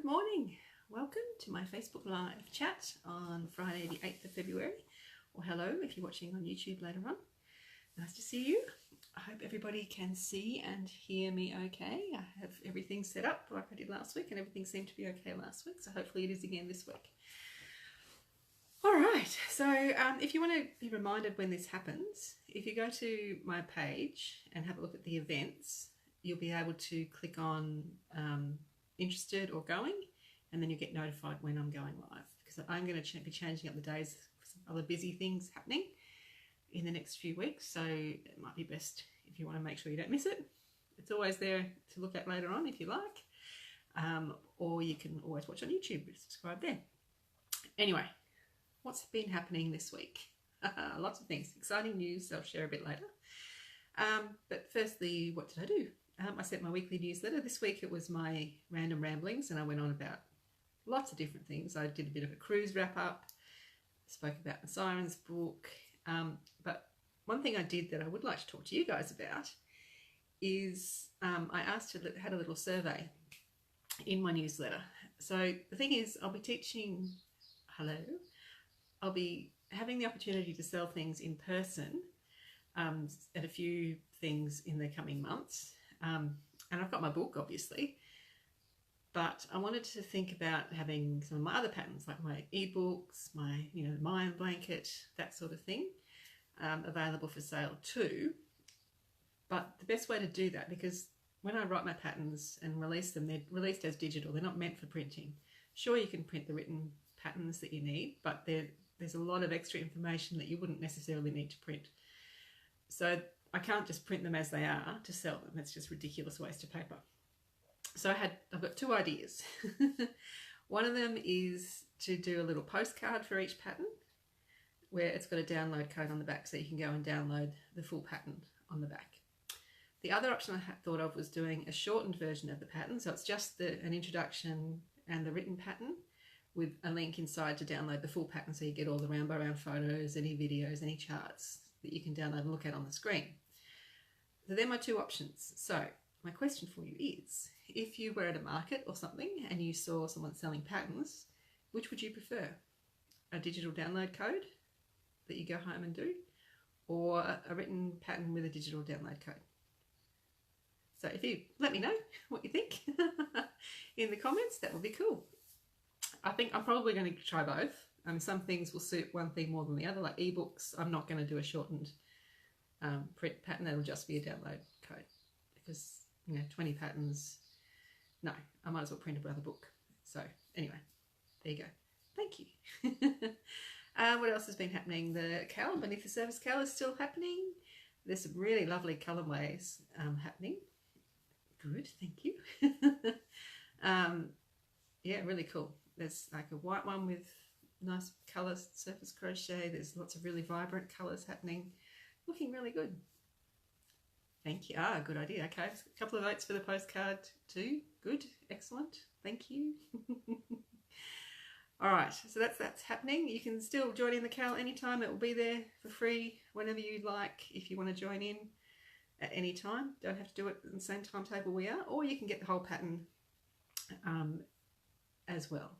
morning. Welcome to my Facebook Live chat on Friday the 8th of February. Or hello if you're watching on YouTube later on. Nice to see you. I hope everybody can see and hear me okay. I have everything set up like I did last week and everything seemed to be okay last week. So hopefully it is again this week. All right, so if you want to be reminded when this happens, if you go to my page and have a look at the events, you'll be able to click on interested or going, and then you get notified when I'm going live, because I'm going to be changing up the days for some other busy things happening in the next few weeks. So it might be best if you want to make sure you don't miss it. It's always there to look at later on if you like, or you can always watch on YouTube, subscribe there. Anyway, what's been happening this week? Lots of things, exciting news I'll share a bit later. But firstly, what did I do? I sent my weekly newsletter. This week it was my random ramblings and I went on about lots of different things. I did a bit of a cruise wrap up, spoke about the Sirens book. But one thing I did that I would like to talk to you guys about is I had a little survey in my newsletter. So the thing is, I'll be teaching, I'll be having the opportunity to sell things in person at a few things in the coming months. And I've got my book, obviously, but I wanted to think about having some of my other patterns, like my ebooks, my, Mayan blanket, that sort of thing, available for sale too. But the best way to do that, because when I write my patterns and release them, they're released as digital. They're not meant for printing. Sure, you can print the written patterns that you need, but there's a lot of extra information that you wouldn't necessarily need to print. So I can't just print them as they are to sell them. It's just ridiculous waste of paper. So I've got two ideas. One of them is to do a little postcard for each pattern where it's got a download code on the back so you can go and download the full pattern on the back. The other option I had thought of was doing a shortened version of the pattern. So it's just an introduction and the written pattern with a link inside to download the full pattern, so you get all the round by round photos, any videos, any charts that you can download and look at on the screen. So they're my two options. So my question for you is, if you were at a market or something and you saw someone selling patterns, which would you prefer? A digital download code that you go home and do, or a written pattern with a digital download code? So if you let me know what you think in the comments, that would be cool. I think I'm probably going to try both. Some things will suit one thing more than the other, like ebooks. I'm not going to do a shortened print pattern. That'll just be a download code, because 20 patterns, no, I might as well print another book. So anyway, there you go. Thank you. What else has been happening? The cowl, beneath the surface cowl, is still happening. There's some really lovely colorways happening. Good, thank you. Yeah, really cool. There's like a white one with nice colours, surface crochet. There's lots of really vibrant colours happening. Looking really good. Thank you. Good idea. Okay, a couple of votes for the postcard too. Good, excellent. Thank you. All right, so that's happening. You can still join in the cowl anytime. It will be there for free whenever you like. If you want to join in at any time, don't have to do it in the same timetable we are, or you can get the whole pattern as well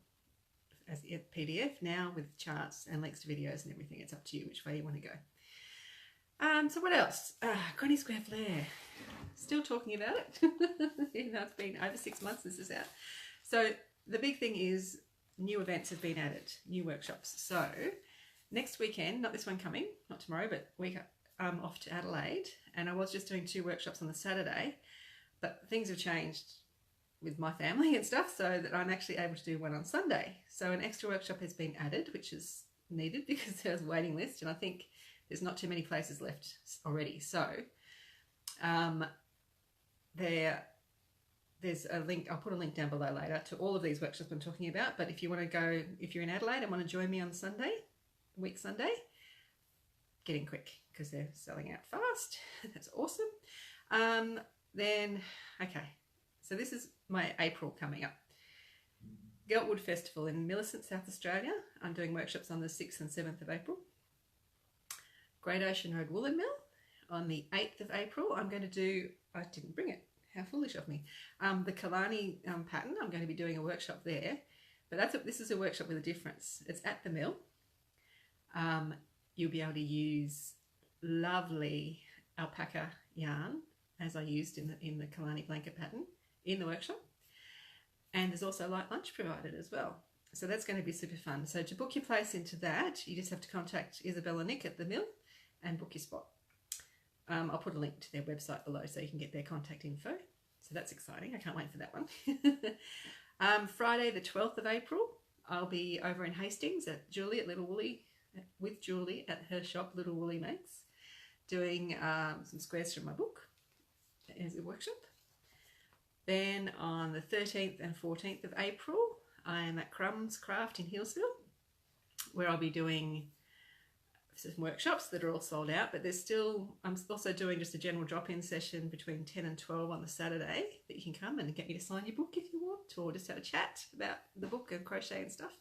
as a PDF now with charts and links to videos and everything. It's up to you which way you want to go. So what else? Granny Square Flare. Still talking about it. Even though it's been over 6 months this is out. So the big thing is new events have been added, new workshops. So next weekend, not this one coming, not tomorrow, but week I'm off to Adelaide, and I was just doing 2 workshops on the Saturday, but things have changed with my family and stuff, so that I'm actually able to do one on Sunday. So an extra workshop has been added, which is needed because there's a waiting list, and I think there's not too many places left already. So there's a link, I'll put a link down below later to all of these workshops I'm talking about. But if you want to go, if you're in Adelaide and want to join me on Sunday, week Sunday, get in quick because they're selling out fast. That's awesome. Then, okay, so this is my April coming up. Geltwood Festival in Millicent, South Australia. I'm doing workshops on the 6th and 7th of April. Great Ocean Road Woolen Mill on the 8th of April. I'm going to do, I didn't bring it. How foolish of me. The Kalani pattern, I'm going to be doing a workshop there, but this is a workshop with a difference. It's at the mill. You'll be able to use lovely alpaca yarn as I used in the Kalani blanket pattern in the workshop, and there's also light lunch provided as well. So that's going to be super fun. So to book your place into that, you just have to contact Isabel and Nick at the mill and book your spot. I'll put a link to their website below so you can get their contact info. So that's exciting. I can't wait for that one. Friday the 12th of April, I'll be over in Hastings at Julie at Little Woolly, with Julie at her shop Little Woolly Makes, doing some squares from my book as a workshop. Then on the 13th and 14th of April, I am at Crumbs Craft in Hillsville, where I'll be doing some workshops that are all sold out, but I'm also doing just a general drop-in session between 10 and 12 on the Saturday that you can come and get me to sign your book if you want, or just have a chat about the book and crochet and stuff.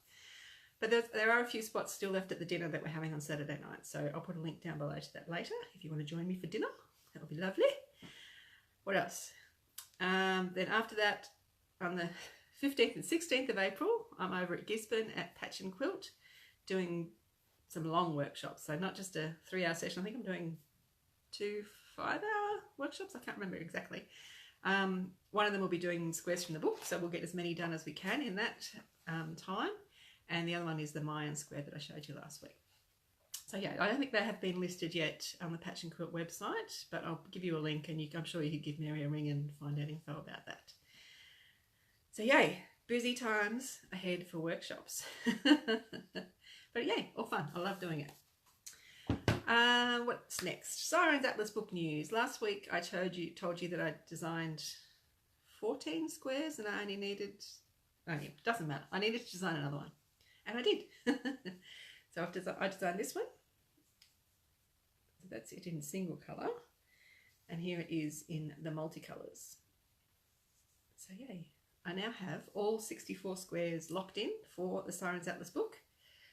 But there are a few spots still left at the dinner that we're having on Saturday night, so I'll put a link down below to that later if you want to join me for dinner. That would be lovely. What else? Then after that, on the 15th and 16th of April, I'm over at Gisborne at Patch and Quilt doing some long workshops. So not just a 3-hour session. I think I'm doing 2 5-hour workshops. I can't remember exactly. One of them will be doing squares from the book, so we'll get as many done as we can in that time. And the other one is the Mayan square that I showed you last week. So yeah, I don't think they have been listed yet on the Patch and Quilt website, but I'll give you a link, and I'm sure you could give Mary a ring and find out info about that. So yay, busy times ahead for workshops. But yay, all fun. I love doing it. What's next? Sirens Atlas book news. Last week I told you that I designed 14 squares and I only needed, doesn't matter. I needed to design another one. And I did. So I designed this one. So that's it in single colour. And here it is in the multicolours. So yay. I now have all 64 squares locked in for the Sirens Atlas book,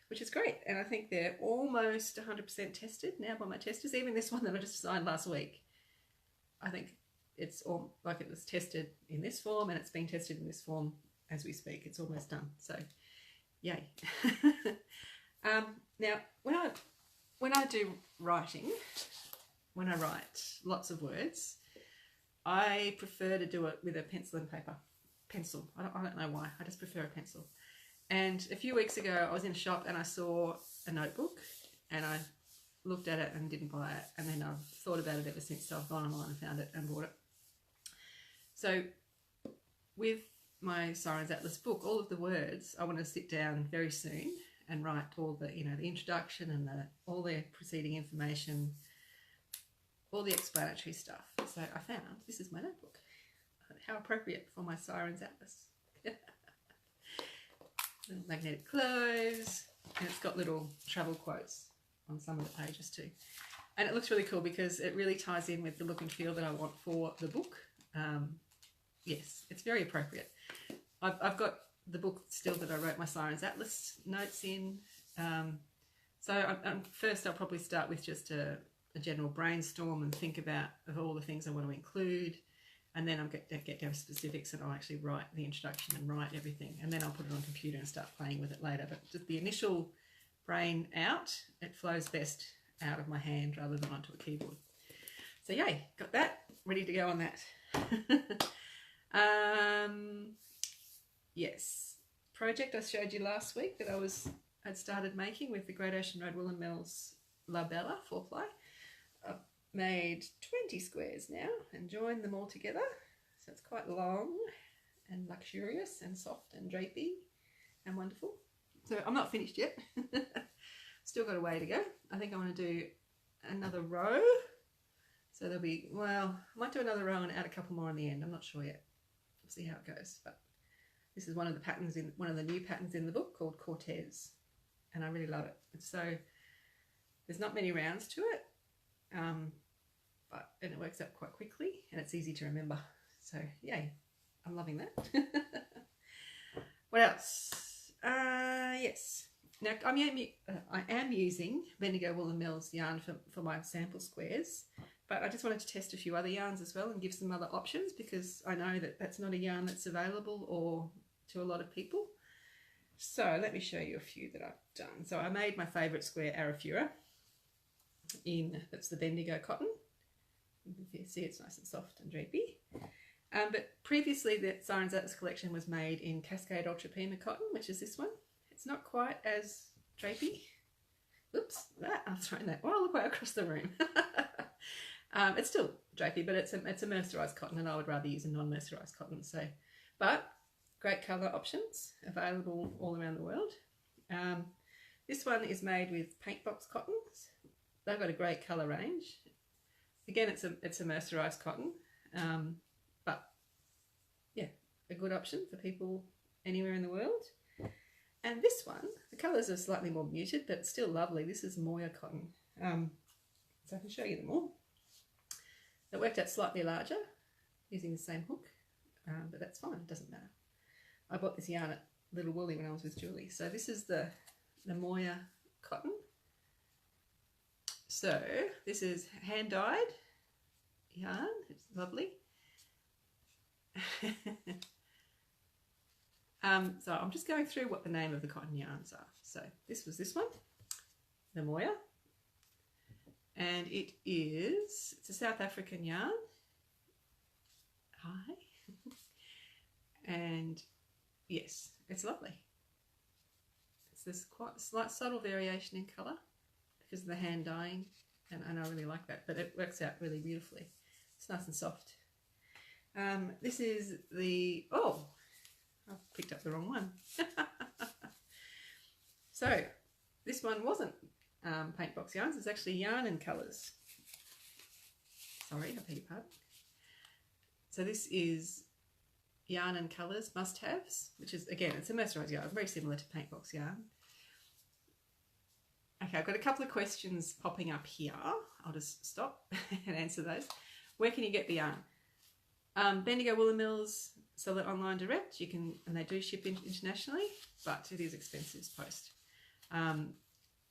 which is great. And I think they're almost 100% tested now by my testers. Even this one that I just designed last week, I think it's all like it was tested in this form, and it's being tested in this form as we speak. It's almost done. So yay. Now, when I do writing, when I write lots of words, I prefer to do it with a pencil and paper. Pencil. I don't know why. I just prefer a pencil. And a few weeks ago, I was in a shop and I saw a notebook, and I looked at it and didn't buy it. And then I've thought about it ever since. So I've gone online and found it and bought it. So with my Sirens Atlas book, all of the words, I want to sit down very soon and write all the, the introduction and all the preceding information, all the explanatory stuff. So I found this is my notebook. How appropriate for my Sirens Atlas. Little magnetic close, and it's got little travel quotes on some of the pages too. And it looks really cool because it really ties in with the look and feel that I want for the book. Yes, it's very appropriate. I've got the book still that I wrote my Sirens Atlas notes in. So first I'll probably start with just a general brainstorm and think about all the things I want to include. And then I'll get down to specifics, and I'll actually write the introduction and write everything. And then I'll put it on computer and start playing with it later. But just the initial brain out, it flows best out of my hand rather than onto a keyboard. So yay, got that, ready to go on that. Yes, project I showed you last week that I'd started making with the Great Ocean Road Woolen Mills La Bella 4-ply. I've made 20 squares now and joined them all together. So it's quite long and luxurious and soft and drapey and wonderful. So I'm not finished yet. Still got a way to go. I think I want to do another row. So there'll be, well, I might do another row and add a couple more in the end. I'm not sure yet. We'll see how it goes. But this is one of the patterns one of the new patterns in the book called Cortez, and I really love it. So there's not many rounds to it, and it works out quite quickly, and it's easy to remember. So yay, I'm loving that. What else? Yes. Now I am using Bendigo Woolen Mills yarn for my sample squares, But I just wanted to test a few other yarns as well and give some other options, because I know that that's not a yarn that's available or to a lot of people. So let me show you a few that I've done. So I made my favourite square Arafura that's the Bendigo cotton. If you see, it's nice and soft and drapey. But previously the Sirens Atlas collection was made in Cascade Ultra Pima cotton, which is this one. It's not quite as drapey. Oops, I've thrown that all the way across the room. It's still drapey, but it's a mercerised cotton, and I would rather use a non-mercerised cotton. So, but great colour options available all around the world. This one is made with paint box cottons. They've got a great colour range. Again, it's a mercerised cotton, but yeah, a good option for people anywhere in the world. And this one, the colours are slightly more muted, but it's still lovely. This is Moya cotton. So I can show you them all. It worked out slightly larger using the same hook, but that's fine, it doesn't matter. I bought this yarn at Little Woolly when I was with Julie. So this is the Moya cotton. So this is hand-dyed yarn, it's lovely. So I'm just going through what the name of the cotton yarns are. So this was this one, the Moya, and it's a South African yarn. Hi. And yes, it's lovely. It's this quite slight subtle variation in colour because of the hand dyeing, and I really like that, but it works out really beautifully. It's nice and soft. This is the, oh, I've picked up the wrong one. So this one wasn't paint box yarns, it's actually yarn and colours. Sorry, I beg your pardon. So this is yarn and colours must-haves, which is, again, it's a mercerised yarn, very similar to paint box yarn. Okay, I've got a couple of questions popping up here. I'll just stop and answer those. Where can you get the yarn? Bendigo Woolen Mills sell it online direct. You can, and they do ship internationally, but it is expensive post.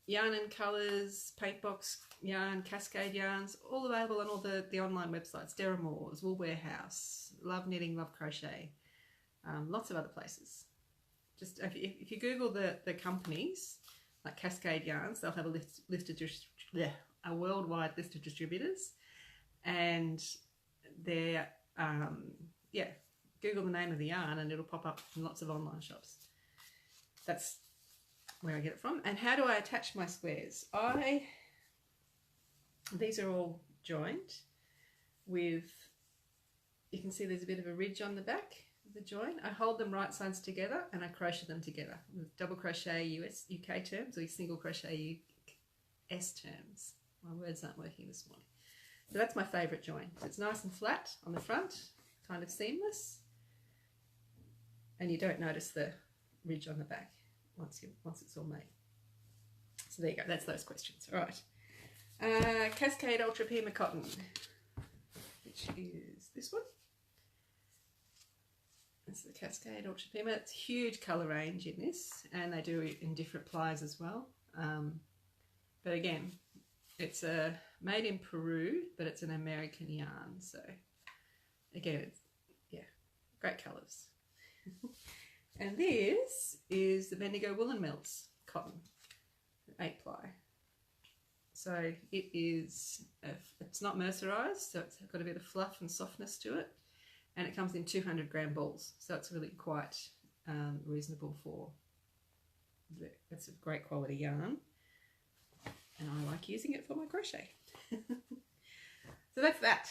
Yarn and colours, paint box yarn, cascade yarns, all available on all the online websites. Darren Moore's, Wool Warehouse, Love Knitting, Love Crochet, lots of other places. Just if you Google the companies like Cascade Yarns, they'll have a worldwide list of distributors, and they're yeah, Google the name of the yarn and it'll pop up in lots of online shops. That's where I get it from. And how do I attach my squares? These are all joined with, you can see there's a bit of a ridge on the back of the join. I hold them right sides together and I crochet them together with double crochet UK terms or single crochet US terms. My words aren't working this morning. So that's my favourite join. So it's nice and flat on the front, kind of seamless, and you don't notice the ridge on the back once it's all made. So there you go, that's those questions. All right, Cascade Ultra Pima cotton, which is this one. It's the Cascade Ultra Pima. It's a huge colour range in this, and they do it in different plies as well. But again, it's made in Peru, but it's an American yarn. So again, it's, yeah, great colours. And this is the Bendigo Woolen Mills cotton, 8 ply. So it is, it's not mercerised, so it's got a bit of fluff and softness to it, and it comes in 200 gram balls, so it's really quite reasonable for, it's a great quality yarn, and I like using it for my crochet. So that's that.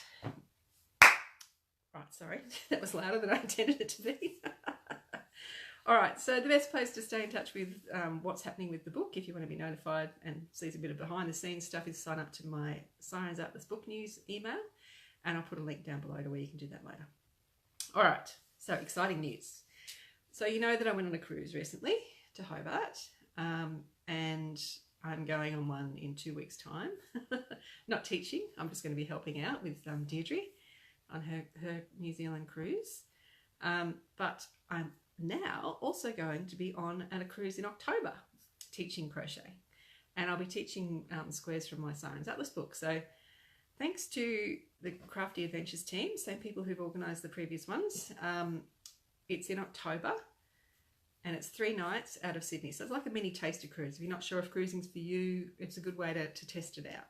Right, sorry, that was louder than I intended it to be. All right, so the best place to stay in touch with what's happening with the book, if you want to be notified and see a bit of behind the scenes stuff, is sign up to my Sirens Atlas book news email, and I'll put a link down below to where you can do that later. All right, so exciting news. So you know that I went on a cruise recently to Hobart, and I'm going on one in 2 weeks' time. Not teaching, I'm just going to be helping out with Deirdre on her New Zealand cruise. But I'm now also going to be on at a cruise in October teaching crochet, and I'll be teaching squares from my Sirens Atlas book. So thanks to the Crafty Adventures team, same people who've organised the previous ones. It's in October and it's 3 nights out of Sydney. So it's like a mini taster cruise. If you're not sure if cruising's for you, it's a good way to test it out.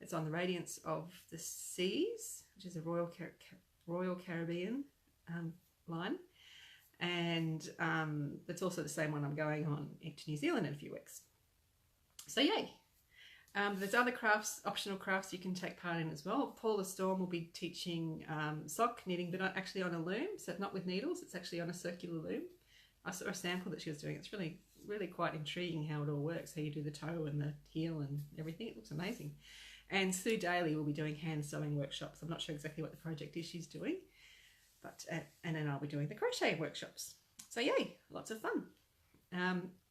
It's on the Radiance of the Seas, which is a Royal Caribbean line. And it's also the same one I'm going on to New Zealand in a few weeks. So yay. There's other crafts, optional crafts you can take part in as well. Paula Storm will be teaching sock knitting, but not actually on a loom, so not with needles, it's actually on a circular loom. I saw a sample that she was doing. It's really, really quite intriguing how it all works, how you do the toe and the heel and everything. It looks amazing. And Sue Daly will be doing hand sewing workshops. I'm not sure exactly what the project is she's doing, but and then I'll be doing the crochet workshops. So yay, lots of fun.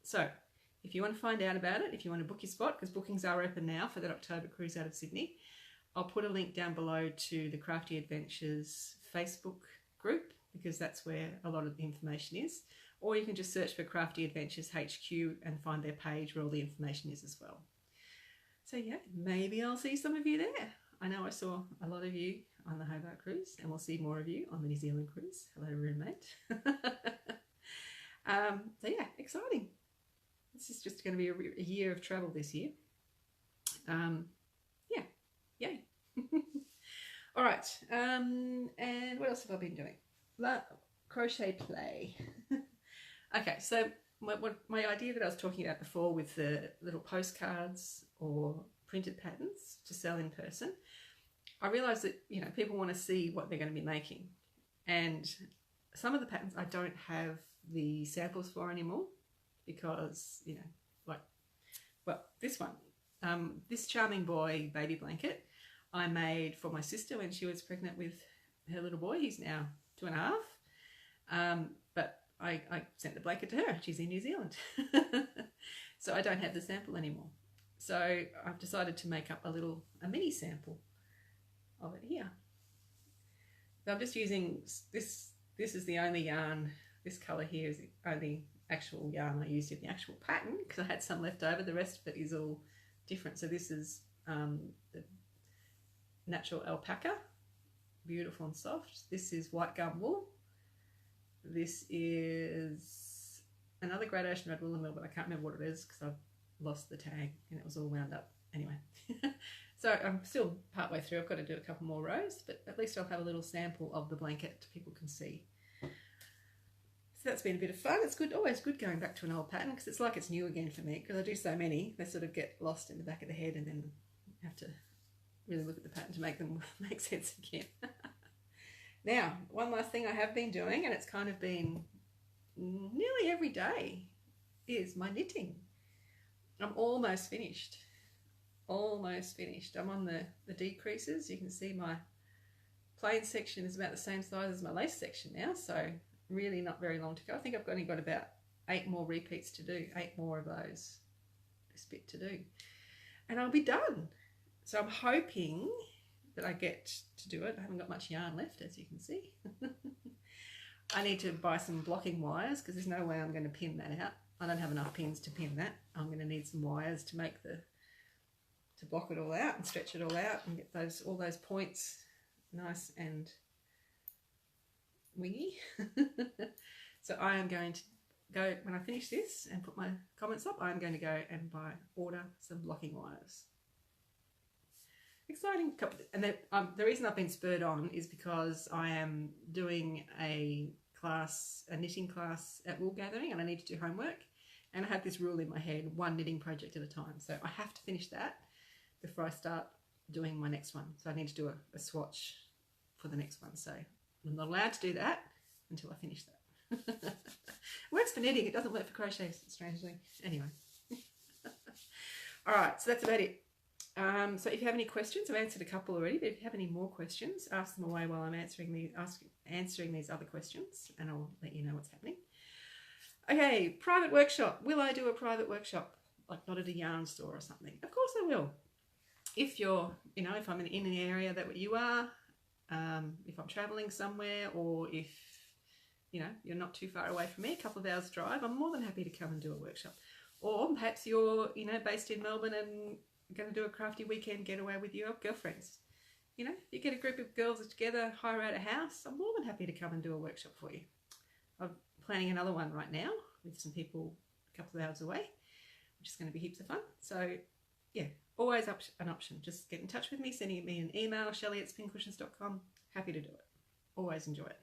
So if you want to find out about it, if you want to book your spot, because bookings are open now for that October cruise out of Sydney, I'll put a link down below to the Crafty Adventures Facebook group, because that's where a lot of the information is. Or you can just search for Crafty Adventures HQ and find their page where all the information is as well. So yeah, maybe I'll see some of you there. I know I saw a lot of you on the Hobart cruise, and we'll see more of you on the New Zealand cruise. Hello, roommate. So yeah, exciting. This is just going to be a year of travel this year. Yeah, yay. All right, and what else have I been doing? Crochet play. Okay, so my idea that I was talking about before with the little postcards or printed patterns to sell in person, I realised that, you know, people want to see what they're going to be making. And some of the patterns I don't have the samples for anymore because, you know, like, well, this one, this Charming Boy baby blanket I made for my sister when she was pregnant with her little boy. He's now 2.5. But I sent the blanket to her. She's in New Zealand. So I don't have the sample anymore. So I've decided to make up a mini sample of it here. So I'm just using this. This is the only yarn. This colour here is the only actual yarn I used in the actual pattern because I had some left over. The rest of it is all different. So this is the natural alpaca, beautiful and soft. This is white gum wool. This is another Great Ocean Red Woolen Mill, but I can't remember what it is because I've lost the tag and it was all wound up. Anyway, so I'm still part way through. I've got to do a couple more rows, but at least I'll have a little sample of the blanket people can see. So that's been a bit of fun. It's good, always good going back to an old pattern because it's like it's new again for me because I do so many. They sort of get lost in the back of the head and then have to really look at the pattern to make them make sense again. Now, one last thing I have been doing, and it's kind of been nearly every day, is my knitting. I'm almost finished. Almost finished. I'm on the decreases. You can see my plain section is about the same size as my lace section now, so really not very long to go. I think I've only got about 8 more repeats to do, 8 more of this bit to do, and I'll be done. So I'm hoping that I get to do it. I haven't got much yarn left, as you can see. I need to buy some blocking wires because there's no way I'm going to pin that out. I don't have enough pins to pin that. I'm going to need some wires to make to block it all out and stretch it all out and get all those points nice and wingy. So I am going to go, when I finish this and put my comments up, I'm going to go and order some blocking wires. Exciting. And the reason I've been spurred on is because I am doing a knitting class at Wool Gathering and I need to do homework, and I have this rule in my head, 1 knitting project at a time, so I have to finish that before I start doing my next one. So I need to do a swatch for the next one, so I'm not allowed to do that until I finish that. Works for knitting, it doesn't work for crochet, strangely. Anyway. Alright, so that's about it. So if you have any questions, I've answered a couple already, but if you have any more questions, ask them away while I'm answering these other questions, and I'll let you know what's happening. Okay, private workshop. Will I do a private workshop, like not at a yarn store or something? Of course I will. If you're, if I'm in an area that you are, if I'm traveling somewhere, or if, you're not too far away from me, a couple of hours drive, I'm more than happy to come and do a workshop. Or perhaps you're, based in Melbourne and going to do a crafty weekend getaway with your girlfriends. You know, you get a group of girls together, hire out a house, I'm more than happy to come and do a workshop for you. I'm planning another one right now with some people a couple of hours away, which is going to be heaps of fun. So yeah, always an option. Just get in touch with me, sending me an email, shelley@spincushions.com. Happy to do it. Always enjoy it.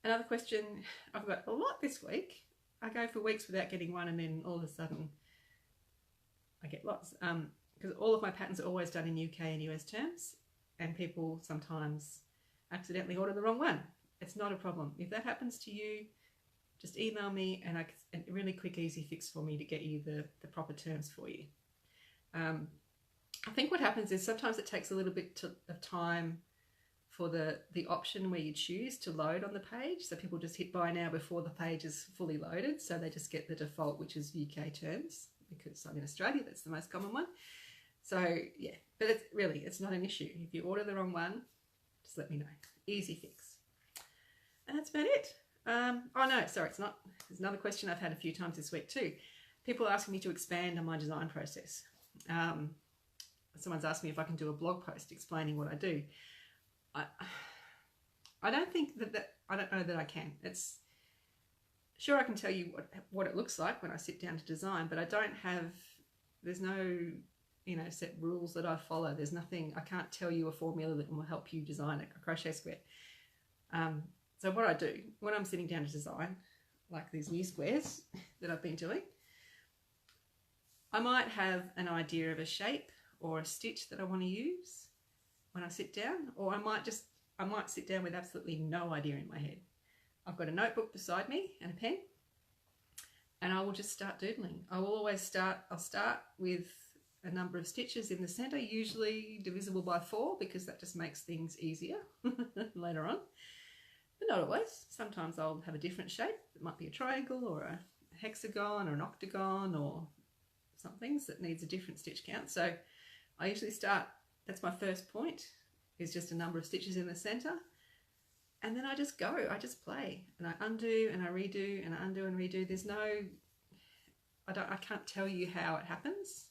Another question, I've got a lot this week. I go for weeks without getting one, and then all of a sudden I get lots. Because all of my patterns are always done in UK and US terms, and people sometimes accidentally order the wrong one. It's not a problem. If that happens to you, just email me, and a really quick, easy fix for me to get you the proper terms for you. I think what happens is sometimes it takes a little bit of time for the option where you choose to load on the page. So people just hit buy now before the page is fully loaded. So they just get the default, which is UK terms, because I'm in Australia, that's the most common one. So yeah, but it's not an issue. If you order the wrong one, just let me know. Easy fix. And that's about it. Oh no, sorry, it's not. There's another question I've had a few times this week too. People are asking me to expand on my design process. Someone's asked me if I can do a blog post explaining what I do. I don't think I don't know that I can. It's sure I can tell you what it looks like when I sit down to design, but I don't have. There's no set rules that I follow. There's nothing. I can't tell you a formula that will help you design a crochet square. So what I do when I'm sitting down to design, like these new squares that I've been doing, I might have an idea of a shape or a stitch that I want to use when I sit down, or I might sit down with absolutely no idea in my head. I've got a notebook beside me and a pen, and I will just start doodling. I'll start with a number of stitches in the center, usually divisible by 4, because that just makes things easier later on. But not always. Sometimes I'll have a different shape. It might be a triangle or a hexagon or an octagon or something that needs a different stitch count. So I usually start, that's my first point, is just a number of stitches in the center. And then I just go, I just play, and I undo and I redo and I undo and redo. There's no, I can't tell you how it happens.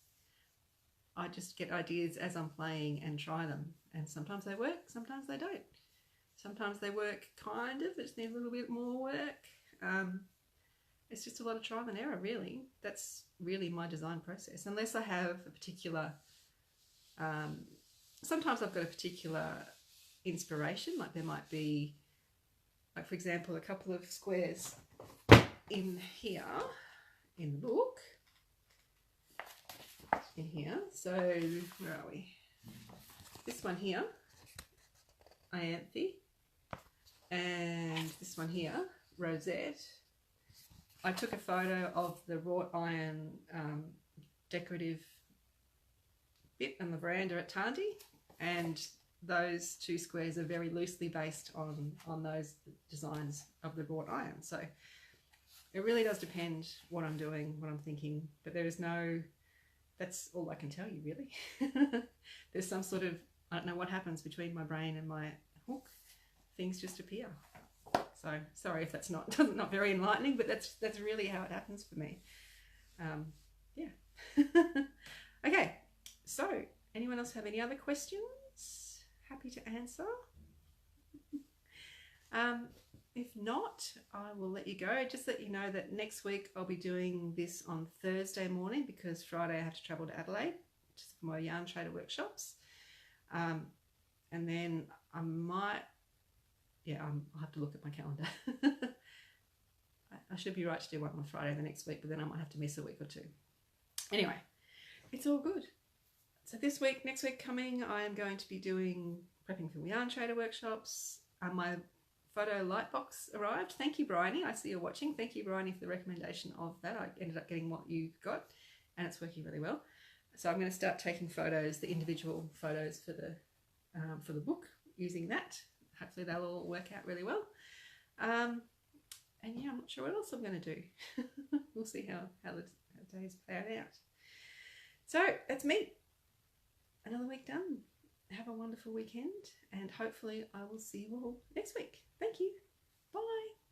I just get ideas as I'm playing and try them. And sometimes they work, sometimes they don't. Sometimes they work kind of, it needs a little bit more work. It's just a lot of trial and error, really. That's really my design process. Unless I have a particular, sometimes I've got a particular inspiration, like there might be, like for example, a couple of squares in here, in the book, in here. So where are we? This one here, Ianthe, and this one here, Rosette. I took a photo of the wrought iron decorative bit on the veranda at Tandy, and those two squares are very loosely based on those designs of the wrought iron. So it really does depend what I'm doing, what I'm thinking, but there is no, that's all I can tell you really. There's some sort of, I don't know what happens between my brain and my hook. Things just appear. So sorry if that's not very enlightening, but that's really how it happens for me. Yeah. Okay, so anyone else have any other questions? Happy to answer. If not, I will let you go. Just let you know that next week I'll be doing this on Thursday morning, because Friday I have to travel to Adelaide just for my yarn trader workshops. And then I might, I'll have to look at my calendar. I should be right to do one on Friday the next week, but then I might have to miss a week or two. Anyway, it's all good. So this week, next week coming, I am going to be prepping for yarn trader workshops. My photo light box arrived. Thank you, Bryony. I see you're watching. Thank you, Bryony, for the recommendation of that. I ended up getting what you got, and it's working really well. So I'm going to start taking photos, the individual photos for the book, using that. Hopefully they'll all work out really well. And yeah, I'm not sure what else I'm going to do. We'll see how the days play out. So that's me. Another week done. Have a wonderful weekend, and hopefully I will see you all next week. Thank you. Bye.